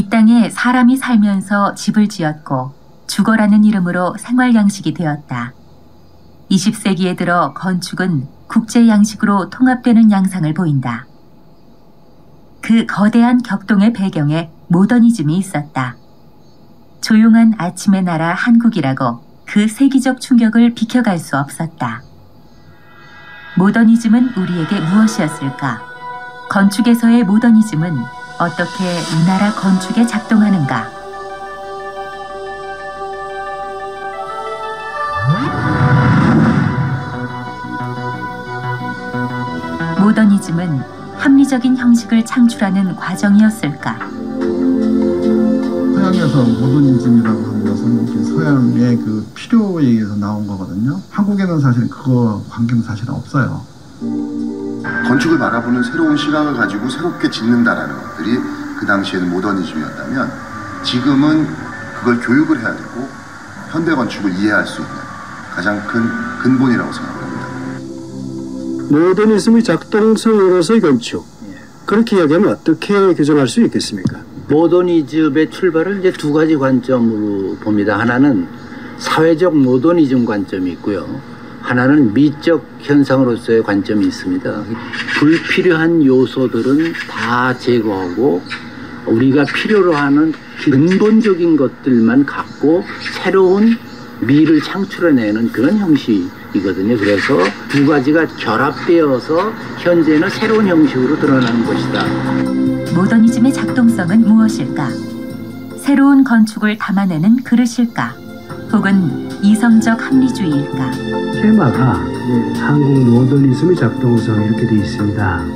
이 땅에 사람이 살면서 집을 지었고 주거라는 이름으로 생활 양식이 되었다. 20세기에 들어 건축은 국제 양식으로 통합되는 양상을 보인다. 그 거대한 격동의 배경에 모더니즘이 있었다. 조용한 아침의 나라 한국이라고 그 세기적 충격을 비켜갈 수 없었다. 모더니즘은 우리에게 무엇이었을까? 건축에서의 모더니즘은 어떻게 이 나라 건축에 작동하는가? 모더니즘은 합리적인 형식을 창출하는 과정이었을까? 서양에서 모더니즘이라고 하는 것은 서양의 그 필요에 의해서 나온 거거든요. 한국에는 사실 그거 관계는 사실은 없어요. 건축을 바라보는 새로운 시각을 가지고 새롭게 짓는다라는 것들이 그 당시에는 모더니즘이었다면 지금은 그걸 교육을 해야 되고 현대 건축을 이해할 수 있는 가장 큰 근본이라고 생각합니다. 모더니즘의 작동성으로서의 건축, 그렇게 이야기하면 어떻게 규정할 수 있겠습니까? 모더니즘의 출발을 이제 두 가지 관점으로 봅니다. 하나는 사회적 모더니즘 관점이 있고요. 하나는 미적 현상으로서의 관점이 있습니다. 불필요한 요소들은 다 제거하고 우리가 필요로 하는 근본적인 것들만 갖고 새로운 미를 창출해내는 그런 형식이거든요. 그래서 두 가지가 결합되어서 현재는 새로운 형식으로 드러나는 것이다. 모더니즘의 작동성은 무엇일까? 새로운 건축을 담아내는 그릇일까? 혹은 이성적 합리주의일까? 테마가 한국 모더니즘의 작동성 이렇게 되어 있습니다.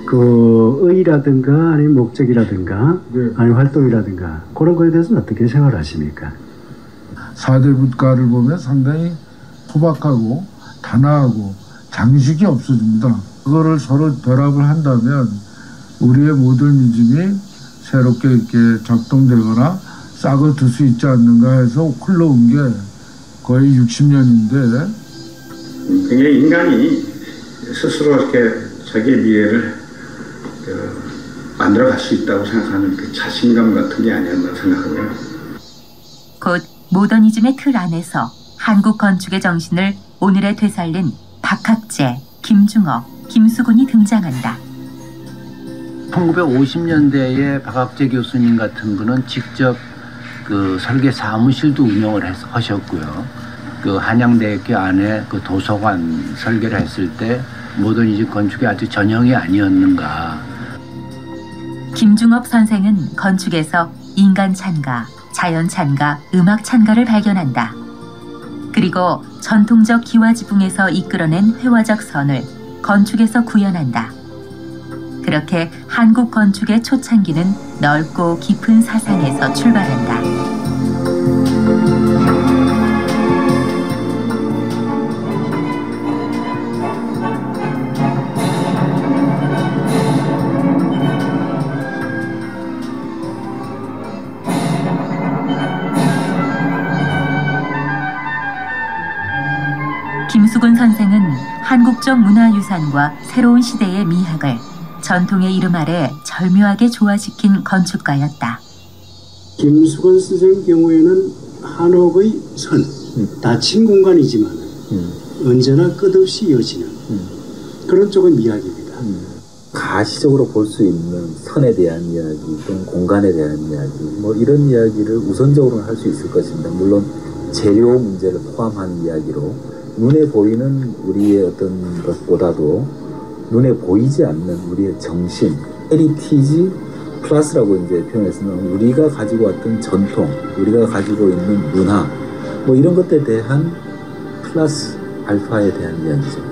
그 의의라든가 아니면 목적이라든가 아니면 활동이라든가 그런 거에 대해서는 어떻게 생각하십니까? 4대 국가를 보면 상당히 포박하고 단아하고 장식이 없어집니다. 그거를 서로 결합을 한다면 우리의 모더니즘이 새롭게 이렇게 작동되거나 싹을 들 수 있지 않는가 해서 흘러온 게 거의 60년인데 굉장히 인간이 스스로 이렇게 자기의 미래를 만들어갈 수 있다고 생각하는 그 자신감 같은 게 아니었나 생각하고요. 곧 모더니즘의 틀 안에서 한국 건축의 정신을 오늘에 되살린 박학재, 김중업, 김수근이 등장한다. 1950년대에 박학재 교수님 같은 분은 직접 그 설계 사무실도 운영을 하셨고요. 그 한양대학교 안에 그 도서관 설계를 했을 때 모더니즘 건축이 아주 전형이 아니었는가. 김중업 선생은 건축에서 인간 찬가, 자연 찬가, 음악 찬가를 발견한다. 그리고 전통적 기와지붕에서 이끌어낸 회화적 선을 건축에서 구현한다. 그렇게 한국 건축의 초창기는 넓고 깊은 사상에서 출발한다. 김수근 선생은 한국적 문화유산과 새로운 시대의 미학을 전통의 이름 아래 절묘하게 조화시킨 건축가였다. 김수근 선생 경우에는 한옥의 선, 닫힌 공간이지만 언제나 끝없이 이어지는 그런 쪽의 미학입니다. 가시적으로 볼 수 있는 선에 대한 이야기 또는 공간에 대한 이야기 뭐 이런 이야기를 우선적으로는 할 수 있을 것입니다. 물론 재료 문제를 포함한 이야기로 눈에 보이는 우리의 어떤 것보다도 눈에 보이지 않는 우리의 정신, 헤리티지 플러스라고 이제 표현했으면 우리가 가지고 왔던 전통, 우리가 가지고 있는 문화, 뭐 이런 것들에 대한 플러스 알파에 대한 이야기죠.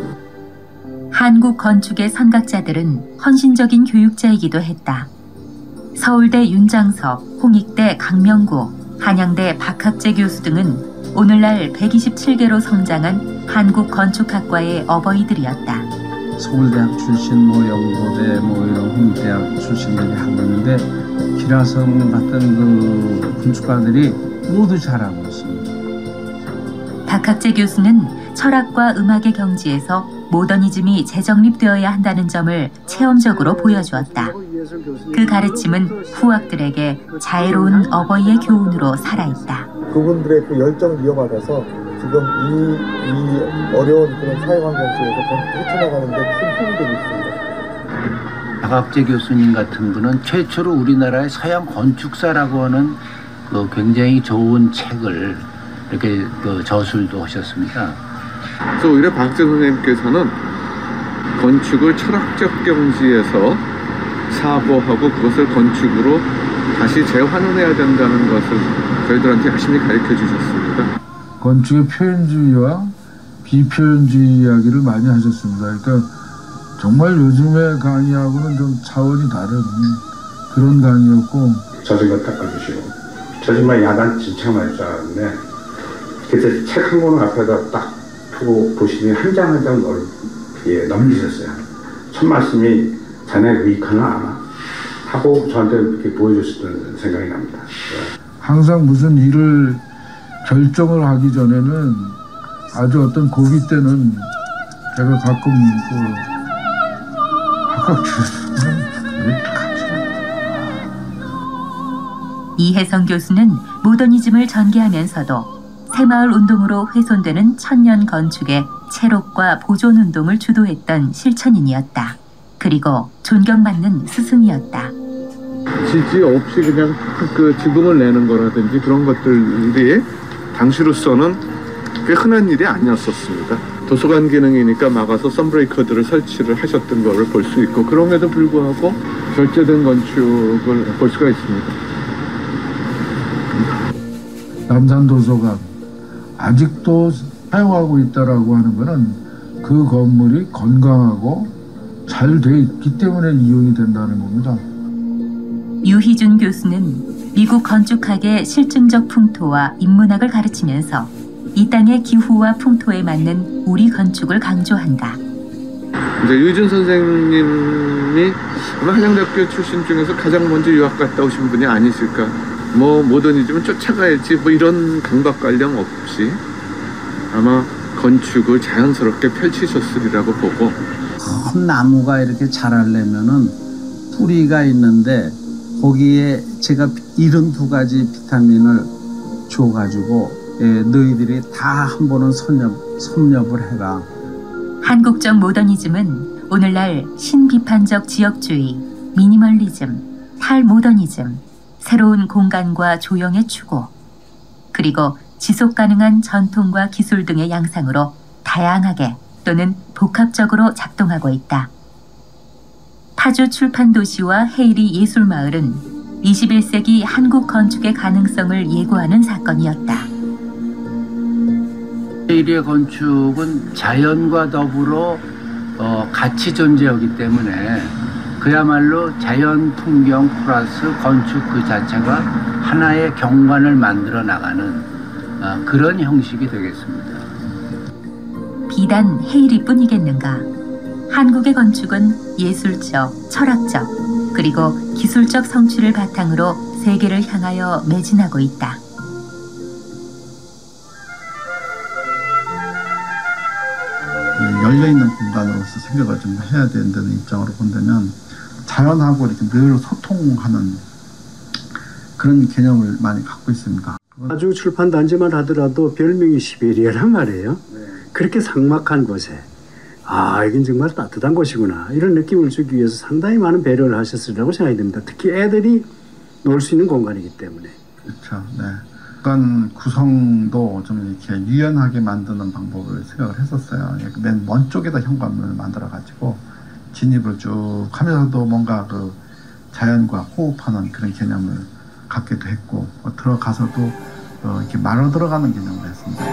한국 건축의 선각자들은 헌신적인 교육자이기도 했다. 서울대 윤장섭, 홍익대 강명구, 한양대 박학재 교수 등은 오늘날 127개로 성장한 한국 건축학과의 어버이들이었다. 서울대학 출신, 연고대, 이런 홍익대학 출신들이 하고 있는데 기라성 같은 그 건축가들이 모두 잘하고 있습니다. 박학재 교수는 철학과 음악의 경지에서 모더니즘이 재정립되어야 한다는 점을 체험적으로 보여주었다. 그 가르침은 후학들에게 자애로운 어버이의 교훈으로 살아있다. 그분들의 그 열정을 이어받아서 지금 이 어려운 그런 사회 환경 속에서 헤쳐나가는 데 큰 힘이 되고 있습니다. 박학재 교수님 같은 분은 최초로 우리나라의 서양 건축사라고 하는 그 굉장히 좋은 책을 이렇게 그 저술도 하셨습니다. 그래서 오히려 박학재 선생님께서는 건축을 철학적 경지에서 사고하고 그것을 건축으로 다시 재환원해야 된다는 것을 저희들한테 열심히 가르쳐 주셨습니다. 건축의 표현주의와 비표현주의 이야기를 많이 하셨습니다. 그러니까 정말 요즘의 강의하고는 좀 차원이 다른 그런 강의였고, 젖은 거 닦아주시고 젖은말 야단 진창할 줄 알았는데 그때 책 한 권 앞에다 딱 두고 보시니 한 장 한 장 넘기셨어요. 첫 말씀이 자네 의익하나 아나 하고 저한테 이렇게 보여줬던 생각이 납니다. 항상 무슨 일을 결정을 하기 전에는 아주 어떤 고비 때는 제가 가끔 이혜성 교수는 모더니즘을 전개하면서도 새마을 운동으로 훼손되는 천년 건축의 체록과 보존 운동을 주도했던 실천인이었다. 그리고 존경받는 스승이었다. 지지 없이 그냥 그 지붕을 내는 거라든지 그런 것들이 당시로서는 꽤 흔한 일이 아니었었습니다. 도서관 기능이니까 막아서 썬브레이커들을 설치를 하셨던 거를 볼 수 있고, 그럼에도 불구하고 절제된 건축을 볼 수가 있습니다. 남산도서관 아직도 사용하고 있다라고 하는 것은 그 건물이 건강하고 잘 돼 있기 때문에 이용이 된다는 겁니다. 유희준 교수는 미국 건축학의 실증적 풍토와 인문학을 가르치면서 이 땅의 기후와 풍토에 맞는 우리 건축을 강조한다. 이제 유희준 선생님이 아마 한양대학교 출신 중에서 가장 먼저 유학 갔다 오신 분이 아니실까. 뭐 모더니즘은 쫓아가야지 뭐 이런 강박관념 없이 아마 건축을 자연스럽게 펼치셨으리라고 보고. 큰 나무가 이렇게 자라려면은 뿌리가 있는데 거기에 제가 72가지 비타민을 줘가지고 너희들이 다 한 번은 섭렵을 해라. 한국적 모더니즘은 오늘날 신비판적 지역주의, 미니멀리즘, 탈모더니즘, 새로운 공간과 조형의 추구, 그리고 지속가능한 전통과 기술 등의 양상으로 다양하게 또는 복합적으로 작동하고 있다. 파주 출판도시와 헤이리 예술마을은 21세기 한국 건축의 가능성을 예고하는 사건이었다. 헤이리의 건축은 자연과 더불어 같이 존재하기 때문에 그야말로 자연 풍경 플러스 건축 그 자체가 하나의 경관을 만들어 나가는 그런 형식이 되겠습니다. 비단 헤이리뿐이겠는가? 한국의 건축은 예술적, 철학적, 그리고 기술적 성취를 바탕으로 세계를 향하여 매진하고 있다. 열려있는 공간으로서 생각을 좀 해야 된다는 입장으로 본다면 자연하고 이렇게 늘 소통하는 그런 개념을 많이 갖고 있습니다. 아주 출판단지만 하더라도 별명이 시베리아란 말이에요. 그렇게 삭막한 곳에 이건 정말 따뜻한 곳이구나 이런 느낌을 주기 위해서 상당히 많은 배려를 하셨으리라고 생각이 듭니다. 특히 애들이 놀 수 있는 공간이기 때문에. 그렇죠. 네. 약간 구성도 좀 이렇게 유연하게 만드는 방법을 생각을 했었어요. 맨 먼 쪽에다 현관문을 만들어가지고 진입을 쭉 하면서도 뭔가 그 자연과 호흡하는 그런 개념을 갖기도 했고, 들어가서도 이렇게 말로 들어가는 개념을 했습니다.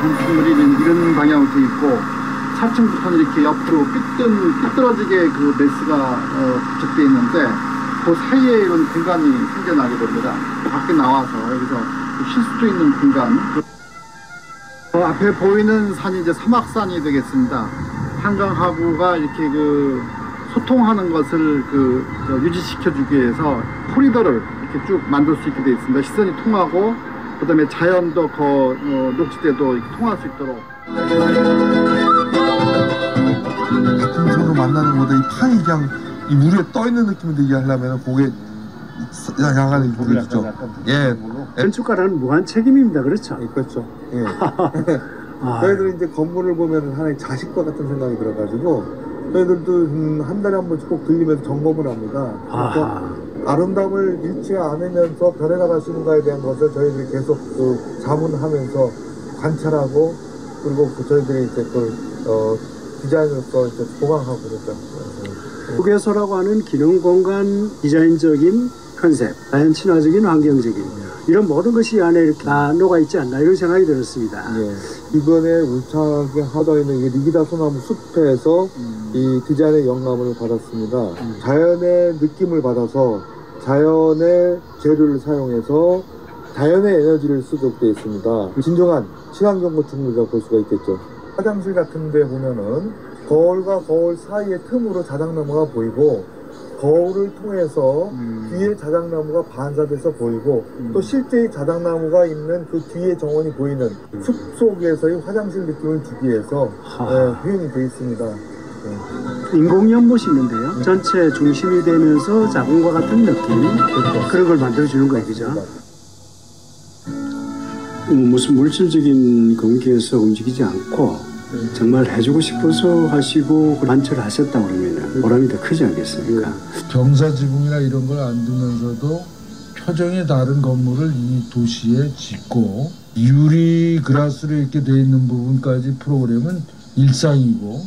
건축물이 이런 방향으로 돼 있고 4층부터는 이렇게 옆으로 삐뚤어지게 그 메스가 부착되어 있는데 그 사이에 이런 공간이 생겨나게 됩니다. 밖에 나와서 여기서 쉴 수도 있는 공간. 앞에 보이는 산이 이제 사막산이 되겠습니다. 한강하구가 이렇게 그 소통하는 것을 유지시켜주기 위해서 코리더를 이렇게 쭉 만들 수 있게 되어 있습니다. 시선이 통하고 그다음에 자연도 녹지대도 이렇게 통할 수 있도록. 같은 손으로 만나는 것보다 이 판이 그냥 이 물 위에 떠 있는 느낌을 들게 하려면 그게 양안이 보여주죠. 예. 건축가라는 무한 책임입니다. 그렇죠? 그렇죠. 예. 저희들 이제 건물을 보면 하나의 자식과 같은 생각이 들어가지고 저희들도 한 달에 한 번씩 꼭 들리면서 점검을 합니다. 그래서 아름다움을 잃지 않으면서 변해나갈 수 있는가에 대한 것을 저희들이 계속 자문하면서 관찰하고 그리고 저희들이 이제 디자인으로서 이제 보강하고 그랬죠. 휴게소라고 하는 기능공간 디자인적인 컨셉, 자연 친화적인 환경적인 이런 모든 것이 안에 이렇게 다 녹아있지 않나 이런 생각이 들었습니다. 예. 이번에 울창하게 하다 있는 리기다 소나무 숲에서 이 디자인의 영감을 받았습니다. 자연의 느낌을 받아서 자연의 재료를 사용해서 자연의 에너지를 쓰도록 되어 있습니다. 진정한 친환경 건축물이라고 볼 수가 있겠죠. 화장실 같은 데 보면은 거울과 거울 사이의 틈으로 자작나무가 보이고 거울을 통해서 뒤에 자작나무가 반사돼서 보이고 또 실제 자작나무가 있는 그 뒤에 정원이 보이는 숲 속에서의 화장실 느낌을 주기 위해서 표현이 되어 있습니다. 인공 연못이 있는데요. 전체 중심이 되면서 자궁과 같은 느낌 그런 걸 만들어주는 거예요. 그죠? 무슨 물질적인 공기에서 움직이지 않고 정말 해주고 싶어서 하시고 관철을 하셨다고 그러면 보람이 더 크지 않겠습니까? 경사지붕이나 이런 걸 안 두면서도 표정이 다른 건물을 이 도시에 짓고 유리 그라스로 이렇게 돼 있는 부분까지 프로그램은 일상이고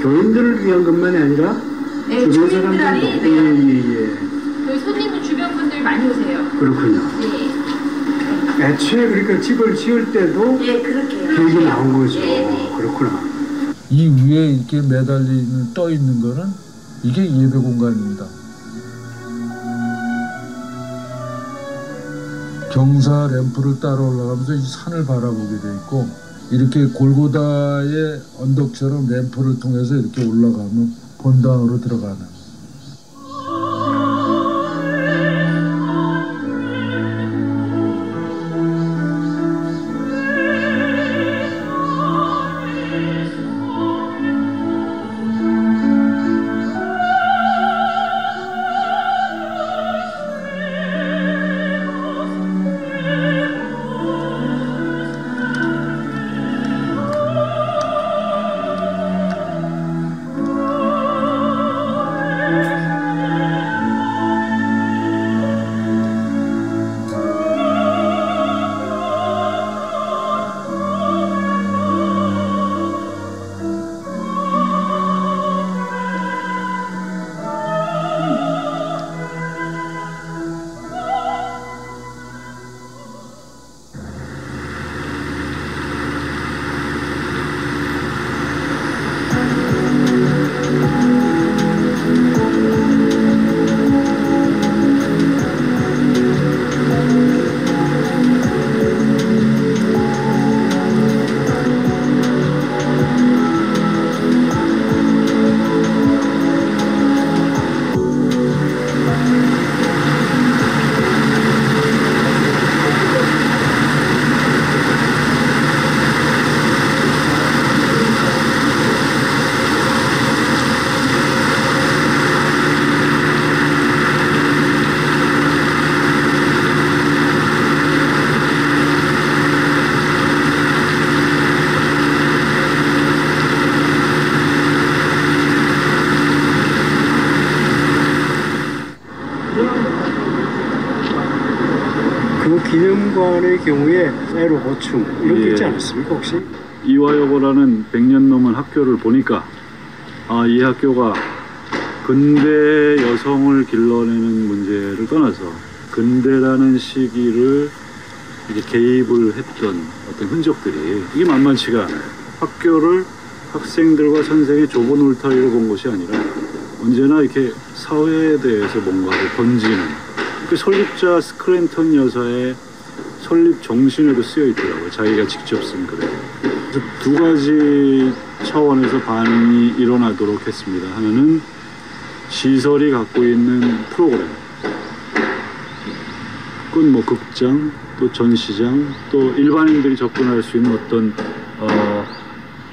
교인들을 위한 것만이 아니라 네, 주변 사람들도 저희 손님은 주변 분들 많이 오세요. 그렇군요. 네. 애초에 그러니까 집을 지을 때도 그렇게 계획이 나온 거죠. 네. 그렇구나. 이 위에 이렇게 매달리는 떠 있는 거는 이게 예배 공간입니다. 경사 램프를 따라 올라가면서 이 산을 바라보게 돼 있고 이렇게 골고다의 언덕처럼 램프를 통해서 이렇게 올라가면 본당으로 들어가는. 기념관의 경우에 애로 고충 이런 게 있지 않았습니까 혹시? 이화여고라는 100년 넘은 학교를 보니까 이 학교가 근대 여성을 길러내는 문제를 떠나서 근대라는 시기를 이제 개입을 했던 어떤 흔적들이 이게 만만치가 않아요. 학교를 학생들과 선생의 좁은 울타리로 본 것이 아니라 언제나 이렇게 사회에 대해서 뭔가를 던지는 그 설립자 스크랜턴 여사의 설립 정신에도 쓰여 있더라고요. 자기가 직접 쓴 글에. 두 가지 차원에서 반응이 일어나도록 했습니다. 하나는 시설이 갖고 있는 프로그램, 그건 뭐 극장, 또 전시장, 또 일반인들이 접근할 수 있는 어떤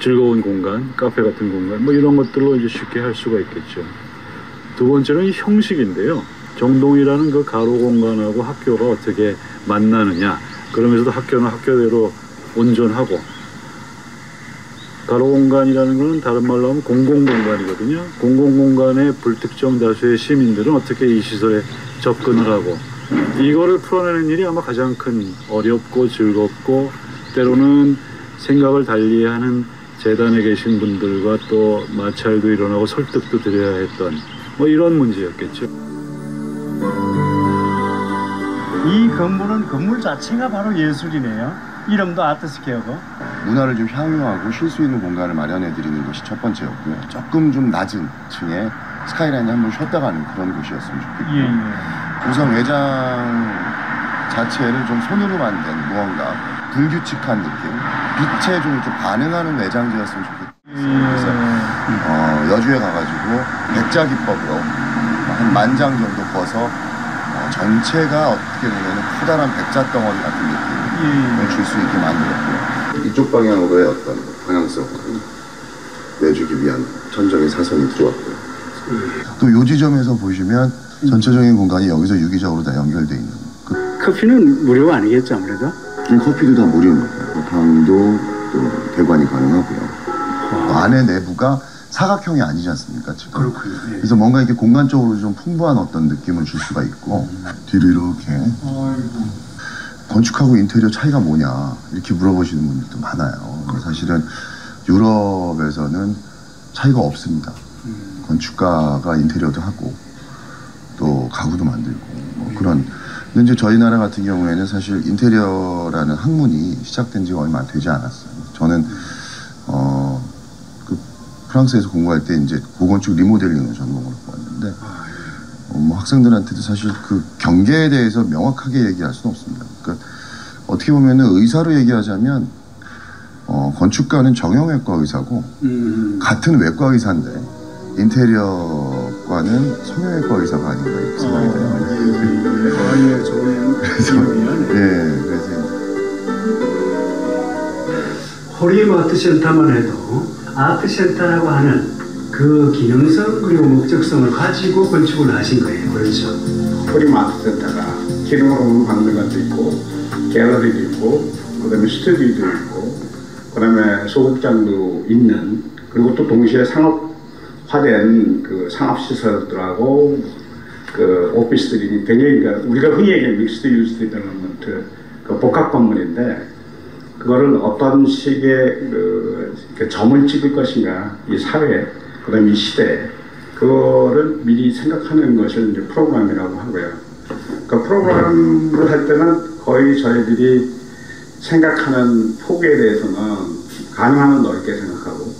즐거운 공간, 카페 같은 공간, 뭐 이런 것들로 이제 쉽게 할 수가 있겠죠. 두 번째는 형식인데요. 정동이라는 그 가로 공간하고 학교가 어떻게 만나느냐. 그러면서도 학교는 학교대로 온전하고, 가로 공간이라는 것은 다른 말로 하면 공공공간이거든요. 공공공간의 불특정 다수의 시민들은 어떻게 이 시설에 접근을 하고, 이거를 풀어내는 일이 아마 가장 큰 어렵고 즐겁고 때로는 생각을 달리하는 재단에 계신 분들과 또 마찰도 일어나고 설득도 드려야 했던 뭐 이런 문제였겠죠. 이 건물은 건물 자체가 바로 예술이네요. 이름도 아트스퀘어고. 문화를 좀 향유하고 쉴 수 있는 공간을 마련해 드리는 것이 첫 번째였고요. 조금 좀 낮은 층에 스카이라인에 한번 쉬었다 가는 그런 곳이었으면 좋겠고요. 예, 예. 우선 외장 자체를 좀 손으로 만든 무언가 불규칙한 느낌, 빛에 좀 이렇게 반응하는 외장재였으면 좋겠어요. 그래서 여주에 가가지고 백자 기법으로 한 10,000장 정도 꺼서 전체가 어떻게 보면 커다란 백자 덩어리 같은 느낌을 줄 수 있게 만들었고요. 이쪽 방향으로의 어떤 방향성을 내주기 위한 전적인 사선이 들어왔고요. 또 요 지점에서 보시면 전체적인 공간이 여기서 유기적으로 다 연결되어 있는. 커피는 무료 아니겠죠, 아무래도? 커피도 다 무료입니다. 방도 또 대관이 가능하고요. 안에 내부가 사각형이 아니지 않습니까, 지금? 그렇군요. 예. 그래서 뭔가 이렇게 공간적으로 좀 풍부한 어떤 느낌을 줄 수가 있고, 뒤로 이렇게. 건축하고 인테리어 차이가 뭐냐, 이렇게 물어보시는 분들도 많아요. 사실은 유럽에서는 차이가 없습니다. 건축가가 인테리어도 하고, 또 가구도 만들고, 뭐 그런. 근데 이제 저희 나라 같은 경우에는 사실 인테리어라는 학문이 시작된 지가 얼마 되지 않았어요. 저는, 프랑스에서 공부할 때 이제 고건축 리모델링을 전공을 했는데 뭐 학생들한테도 사실 그 경계에 대해서 명확하게 얘기할 수는 없습니다. 그러니까 어떻게 보면은 의사로 얘기하자면 건축가는 정형외과 의사고 같은 외과 의사인데 인테리어과는 성형외과 의사가 아닌가 이렇게 생각이 돼요. 그래서 호림 아트센터만 해도 아트센터라고 하는 그 기능성 그리고 목적성을 가지고 건축을 하신 거예요. 그렇죠? 호림 아트센터가 기능으로 보면 박물관도 있고 갤러리도 있고 그다음에 스튜디오도 있고 그다음에 소극장도 있는, 그리고 또 동시에 상업화된 그 상업시설들하고 그 오피스들이 굉장히, 그러니까 우리가 흔히 얘기하는 믹스드 유즈 디벨롭먼트 그 복합 건물인데, 그거를 어떤 식의 그 점을 찍을 것인가, 이 사회, 그 다음에 이 시대, 그거를 미리 생각하는 것을 이제 프로그램이라고 하고요. 그 프로그램을 할 때는 거의 저희들이 생각하는 폭에 대해서는 가능하면 넓게 생각하고,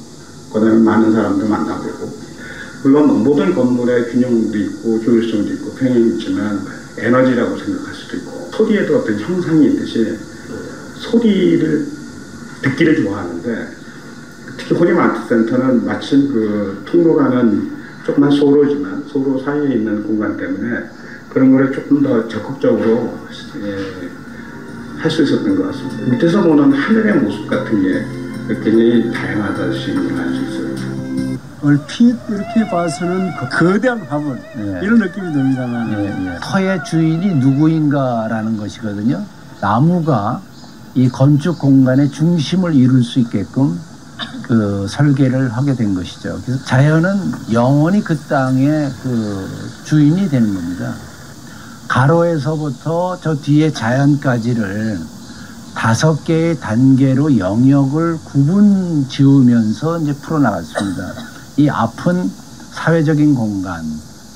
그 다음에 많은 사람들 만나보고, 물론 모든 건물에 균형도 있고 효율성도 있고 평형이 있지만 에너지라고 생각할 수도 있고, 소리에도 어떤 형상이 있듯이 소리를 듣기를 좋아하는데, 특히 호림 아트센터는 마침 그 통로라는 조그만 소로지만 소로 사이에 있는 공간 때문에 그런 거를 조금 더 적극적으로 할 수 있었던 것 같습니다. 밑에서 보는 하늘의 모습 같은 게 굉장히 다양하다시 알 수 있어요. 얼핏 이렇게 봐서는 거대한 화분 이런 느낌이 듭니다만 터의 주인이 누구인가라는 것이거든요. 나무가 이 건축 공간의 중심을 이룰 수 있게끔 그 설계를 하게 된 것이죠. 그래서 자연은 영원히 그 땅의 그 주인이 되는 겁니다. 가로에서부터 저 뒤에 자연까지를 5개의 단계로 영역을 구분 지으면서 이제 풀어나갔습니다. 이 앞은 사회적인 공간,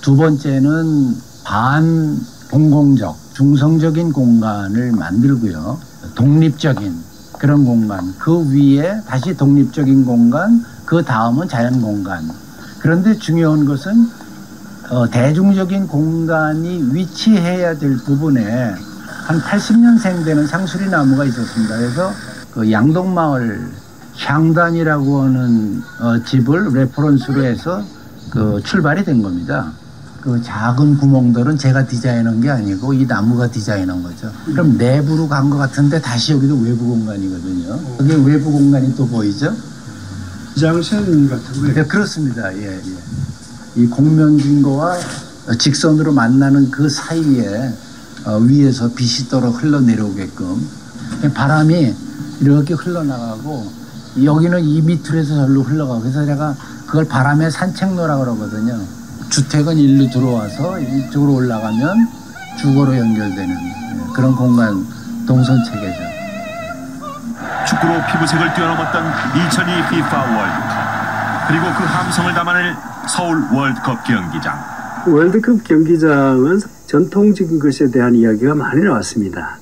두 번째는 반공공적, 중성적인 공간을 만들고요. 독립적인 그런 공간, 그 위에 다시 독립적인 공간, 그 다음은 자연 공간. 그런데 중요한 것은 대중적인 공간이 위치해야 될 부분에 한 80년생 되는 상수리 나무가 있었습니다. 그래서 그 양동마을 향단이라고 하는 집을 레퍼런스로 해서 그 출발이 된 겁니다. 그 작은 구멍들은 제가 디자인한 게 아니고 이 나무가 디자인한 거죠. 그럼 내부로 간 것 같은데 다시 여기도 외부 공간이거든요. 여기 외부 공간이 또 보이죠? 장센 같은 거예요? 네, 그렇습니다. 예, 예. 이 공면진거와 직선으로 만나는 그 사이에 위에서 빛이 떨어 흘러내려오게끔 바람이 이렇게 흘러나가고 여기는 이 밑으로서 절로 흘러가고 그래서 제가 그걸 바람의 산책로라고 그러거든요. 주택은 일로 들어와서 이쪽으로 올라가면 주거로 연결되는 그런 공간 동선체계죠. 축구로 피부색을 뛰어넘었던 2002 FIFA 월드컵 그리고 그 함성을 담아낼 서울 월드컵 경기장. 월드컵 경기장은 전통적인 것에 대한 이야기가 많이 나왔습니다.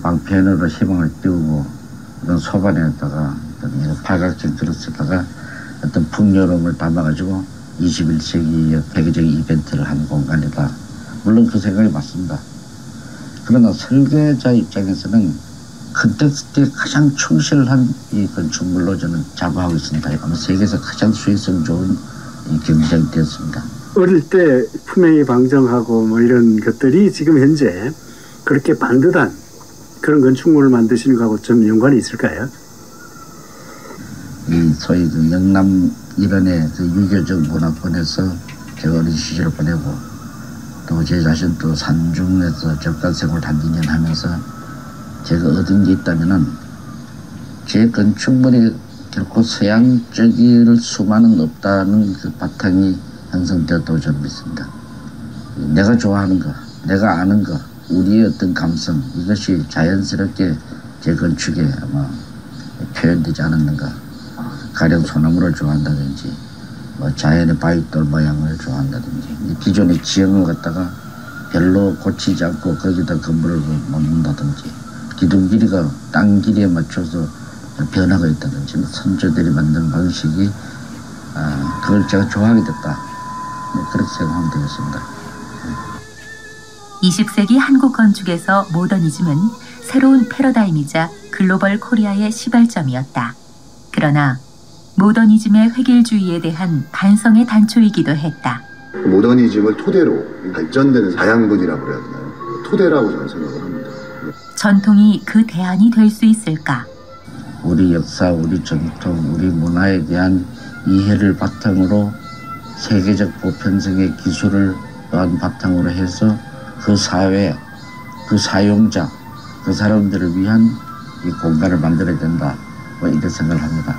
방편으로 희망을 띄우고 어떤 소반에다가 어떤 팔각정 그릇에다가 어떤 풍요로움을 담아가지고 21세기의 세계적인 이벤트를 한 공간이다. 물론 그 생각이 맞습니다. 그러나 설계자 입장에서는 컨텍스트에 가장 충실한 이 건축물로 저는 자부하고 있습니다. 아마 세계에서 가장 수익성 좋은 이 경기장이 되었습니다. 어릴 때 품행이 방정하고 뭐 이런 것들이 지금 현재 그렇게 반듯한 그런 건축물을 만드시는 거하고 좀 연관이 있을까요? 이 소위 그 영남 일원의 그 유교적 문화권에서 제가 어린 시절을 보내고 또 제 자신 또 산중에서 적간 생활을 한 2년 하면서 제가 얻은 게 있다면은 제 건축물이 결코 서양적일 수만은 없다는 그 바탕이 형성되었다고 저는 믿습니다. 내가 좋아하는 거, 내가 아는 거, 우리의 어떤 감성 이것이 자연스럽게 제 건축에 아마 표현되지 않았는가. 가령 소나무를 좋아한다든지 뭐 자연의 바위돌 모양을 좋아한다든지 기존의 지형을 갖다가 별로 고치지 않고 거기다 건물을 놓는다든지 기둥 길이가 땅 길이에 맞춰서 변화가 있다든지 선조들이 만든 방식이 그걸 제가 좋아하게 됐다. 그렇게 생각하면 되겠습니다. 20세기 한국 건축에서 모더니즘은 새로운 패러다임이자 글로벌 코리아의 시발점이었다. 그러나 모더니즘의 획일주의에 대한 반성의 단초이기도 했다. 모더니즘을 토대로 발전되는 사양분이라고 그래야 되나요? 토대라고 저는 생각을 합니다. 전통이 그 대안이 될 수 있을까? 우리 역사, 우리 전통, 우리 문화에 대한 이해를 바탕으로 세계적 보편성의 기술을 또한 바탕으로 해서 그 사회, 그 사용자, 그 사람들을 위한 이 공간을 만들어야 된다. 뭐 이런 생각을 합니다.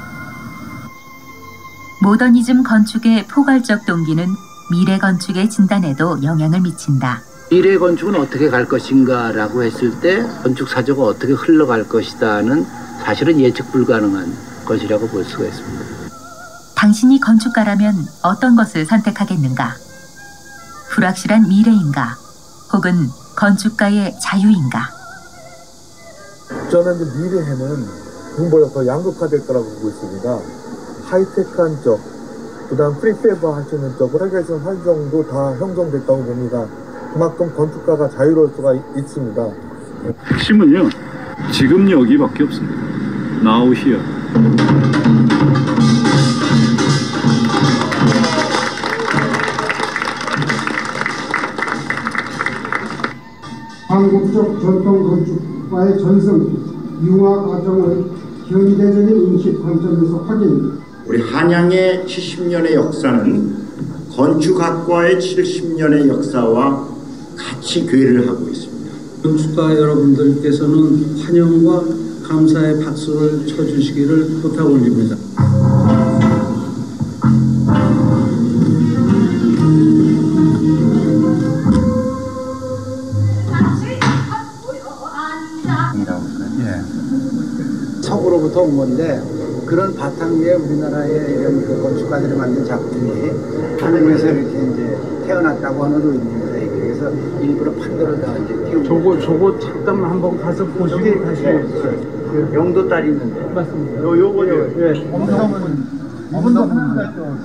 모더니즘 건축의 포괄적 동기는 미래 건축의 진단에도 영향을 미친다. 미래 건축은 어떻게 갈 것인가라고 했을 때 건축 사조가 어떻게 흘러갈 것이다는 사실은 예측 불가능한 것이라고 볼 수가 있습니다. 당신이 건축가라면 어떤 것을 선택하겠는가? 불확실한 미래인가? 혹은 건축가의 자유인가? 저는 이제 미래에는 지금보다 더 양극화될 거라고 보고 있습니다. 하이테크한 쪽, 그 다음 프리페브 할 수 있는 쪽, 활개선 활용도 다 형성됐다고 봅니다. 그만큼 건축가가 자유로울 수가 있습니다. 핵심은요, 지금 여기밖에 없습니다. Now here. 한국적 전통 건축과의 전승, 융화 과정을 현대적인 인식 관점에서 확인. 우리 한양의 70년의 역사는 건축학과의 70년의 역사와 같이 괴를 하고 있습니다. 건축가 여러분들께서는 환영과 감사의 박수를 쳐주시기를 부탁 올립니다. 서구로부터 온 건데 그런 바탕 위에 우리나라의 이런 그 건축가들이 만든 작품이 한국에서 이렇게 이제 태어났다고 하는 의미입니다. 그래서 일부러 판도를 다 이제 띄우고. 저거 잠깐 한번 가서 보시고 다시. 영도 딸이 있는데. 맞습니다. 요거요. 예. 엄성은 하나가 또.